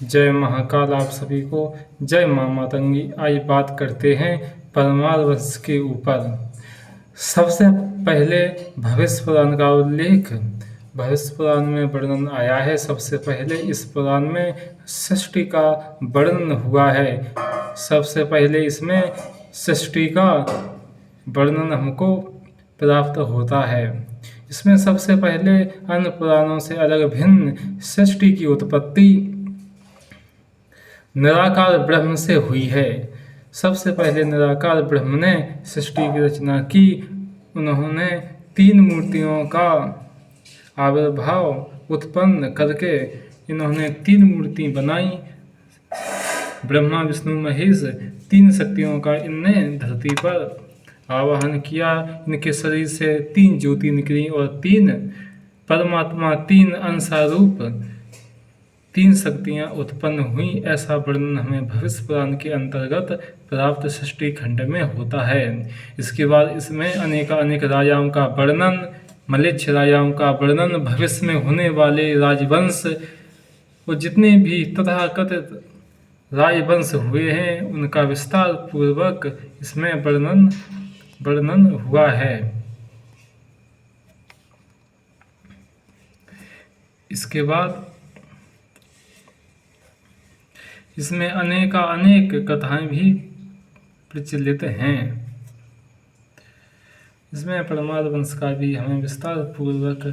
जय महाकाल। आप सभी को जय माँ मातंगी। आज बात करते हैं परमार वंश के ऊपर। सबसे पहले भविष्य पुराण का उल्लेख भविष्य पुराण में वर्णन आया है। सबसे पहले इस पुराण में सृष्टि का वर्णन हुआ है। सबसे पहले इसमें सृष्टि का वर्णन हमको प्राप्त होता है। इसमें सबसे पहले अन्य पुराणों से अलग भिन्न सृष्टि की उत्पत्ति निराकार ब्रह्म से हुई है। सबसे पहले निराकार ब्रह्म ने सृष्टि की रचना की। उन्होंने 3 मूर्तियों का आविर्भाव उत्पन्न करके इन्होंने 3 मूर्ति बनाई। ब्रह्मा विष्णु महेश 3 शक्तियों का इनने धरती पर आवाहन किया। इनके शरीर से 3 ज्योति निकली और 3 परमात्मा 3 अंशारूप 3 शक्तियाँ उत्पन्न हुई। ऐसा वर्णन हमें भविष्य पुराण के अंतर्गत प्राप्त सृष्टि खंड में होता है। इसके बाद इसमें अनेक राजाओं का वर्णन, मलेच्छ राजाओं का वर्णन, भविष्य में होने वाले राजवंश और जितने भी तथाकथित राजवंश हुए हैं उनका विस्तार पूर्वक इसमें वर्णन हुआ है। इसके बाद इसमें अनेक कथाएं भी प्रचलित हैं। इसमें परमार वंश का भी हमें विस्तार पूर्वक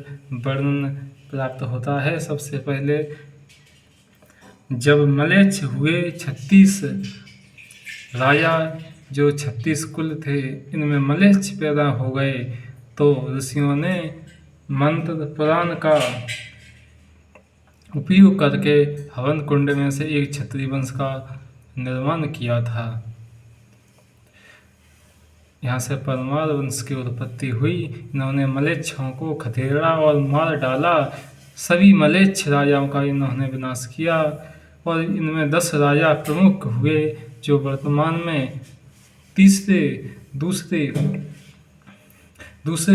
वर्णन प्राप्त होता है। सबसे पहले जब मलेच्छ हुए 36 राजा, जो 36 कुल थे, इनमें मलेच्छ पैदा हो गए तो ऋषियों ने मंत्र पुराण का उपयोग करके हवन कुंड में से एक क्षत्रिय वंश का निर्माण किया था। यहाँ से परमार वंश की उत्पत्ति हुई। इन्होंने मलेच्छों को खदेड़ा और मार डाला। सभी मलेच्छ राजाओं का इन्होंने विनाश किया और इनमें 10 राजा प्रमुख हुए जो वर्तमान में दूसरे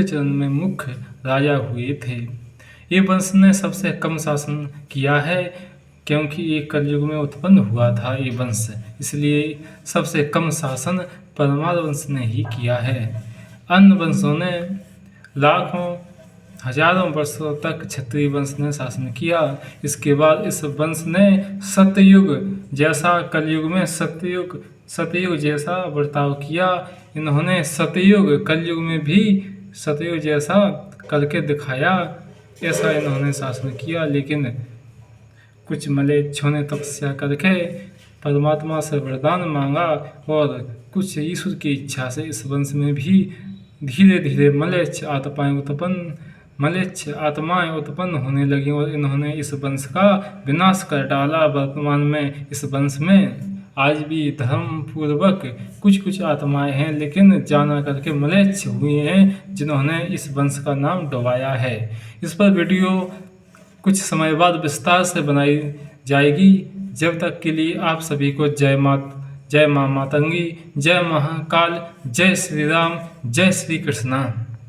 चरण में मुख्य राजा हुए थे। ये वंश ने सबसे कम शासन किया है क्योंकि ये कलयुग में उत्पन्न हुआ था ये वंश, इसलिए सबसे कम शासन परमार वंश ने ही किया है। अन्य वंशों ने लाखों हजारों वर्षों तक क्षत्रिय वंश ने शासन किया। इसके बाद इस वंश ने सतयुग जैसा कलयुग में सतयुग जैसा बर्ताव किया। इन्होंने सतयुग कलयुग में भी सतयुग जैसा करके दिखाया। ऐसा इन्होंने शासन किया, लेकिन कुछ मलेच्छों ने तपस्या करके परमात्मा से वरदान मांगा और कुछ ईश्वर की इच्छा से इस वंश में भी धीरे धीरे मलेच्छ आत्माएं उत्पन्न होने लगी और इन्होंने इस वंश का विनाश कर डाला। वर्तमान में इस वंश में आज भी धर्म पूर्वक कुछ आत्माएं हैं, लेकिन जाना करके मलेच्छ हुए हैं जिन्होंने इस वंश का नाम डुबाया है। इस पर वीडियो कुछ समय बाद विस्तार से बनाई जाएगी। जब तक के लिए आप सभी को जय माँ मातंगी, जय महाकाल, जय श्री राम, जय श्री कृष्णा।